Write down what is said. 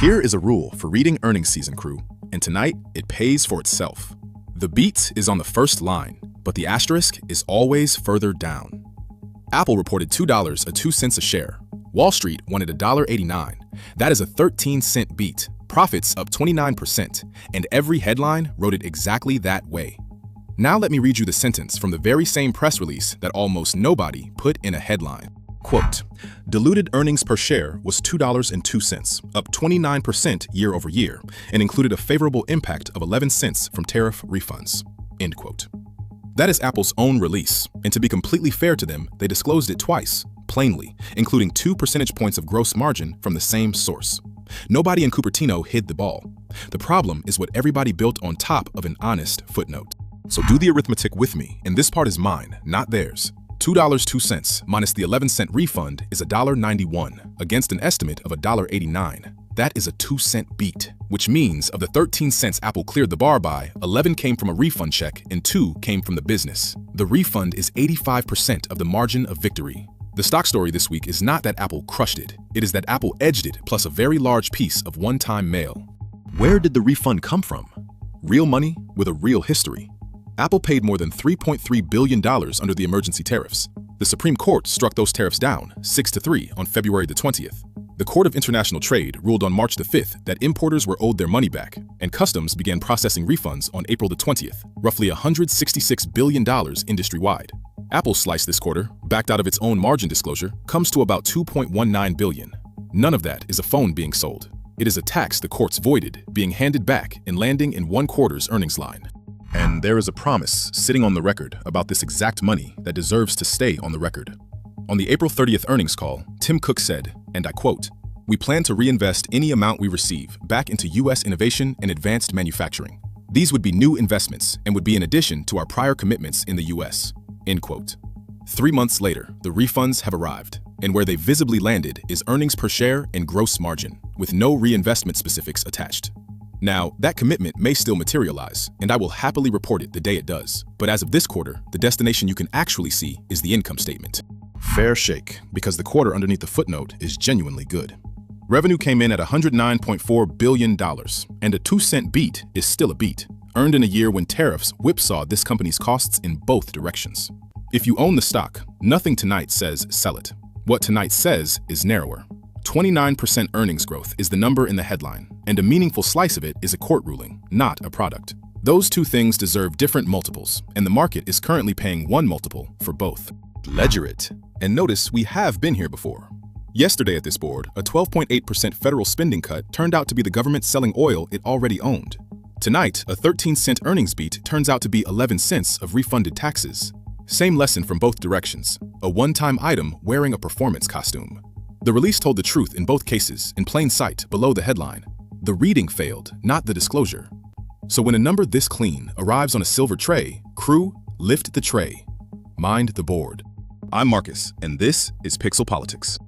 Here is a rule for reading earnings season, crew, and tonight it pays for itself. The beat is on the first line, but the asterisk is always further down. Apple reported $2.02 a share. Wall Street wanted $1.89. That is a 13-cent beat, profits up 29%, and every headline wrote it exactly that way. Now let me read you the sentence from the very same press release that almost nobody put in a headline. Quote, diluted earnings per share was $2.02, up 29% year over year, and included a favorable impact of 11 cents from tariff refunds. End quote. That is Apple's own release, and to be completely fair to them, they disclosed it twice, plainly, including 2 percentage points of gross margin from the same source. Nobody in Cupertino hid the ball. The problem is what everybody built on top of an honest footnote. So do the arithmetic with me, and this part is mine, not theirs. $2.02 minus the 11-cent refund is $1.91 against an estimate of $1.89. That is a 2-cent beat, which means of the 13 cents Apple cleared the bar by, 11 came from a refund check and 2 came from the business. The refund is 85% of the margin of victory. The stock story this week is not that Apple crushed it. It is that Apple edged it plus a very large piece of one-time mail. Where did the refund come from? Real money with a real history. Apple paid more than $3.3 billion under the emergency tariffs. The Supreme Court struck those tariffs down 6-3 on February the 20th. The Court of International Trade ruled on March the 5th that importers were owed their money back, and Customs began processing refunds on April the 20th, roughly $166 billion industry-wide. Apple's slice this quarter, backed out of its own margin disclosure, comes to about $2.19 billion. None of that is a phone being sold. It is a tax the courts voided, being handed back and landing in one quarter's earnings line. And there is a promise sitting on the record about this exact money that deserves to stay on the record. On the April 30th earnings call, Tim Cook said, and I quote, "We plan to reinvest any amount we receive back into U.S. innovation and advanced manufacturing. These would be new investments and would be in addition to our prior commitments in the U.S." End quote. 3 months later, the refunds have arrived, and where they visibly landed is earnings per share and gross margin, with no reinvestment specifics attached. Now, that commitment may still materialize, and I will happily report it the day it does. But as of this quarter, the destination you can actually see is the income statement. Fair shake, because the quarter underneath the footnote is genuinely good. Revenue came in at $109.4 billion, and a 2-cent beat is still a beat, earned in a year when tariffs whipsawed this company's costs in both directions. If you own the stock, nothing tonight says sell it. What tonight says is narrower. 29% earnings growth is the number in the headline, and a meaningful slice of it is a court ruling, not a product. Those two things deserve different multiples, and the market is currently paying one multiple for both. Ledger it. And notice we have been here before. Yesterday at this board, a 12.8% federal spending cut turned out to be the government selling oil it already owned. Tonight, a 13-cent earnings beat turns out to be 11 cents of refunded taxes. Same lesson from both directions, a one-time item wearing a performance costume. The release told the truth in both cases in plain sight below the headline. The reading failed, not the disclosure. So when a number this clean arrives on a silver tray, crew, lift the tray. Mind the board. I'm Marcus, and this is Pixel Politics.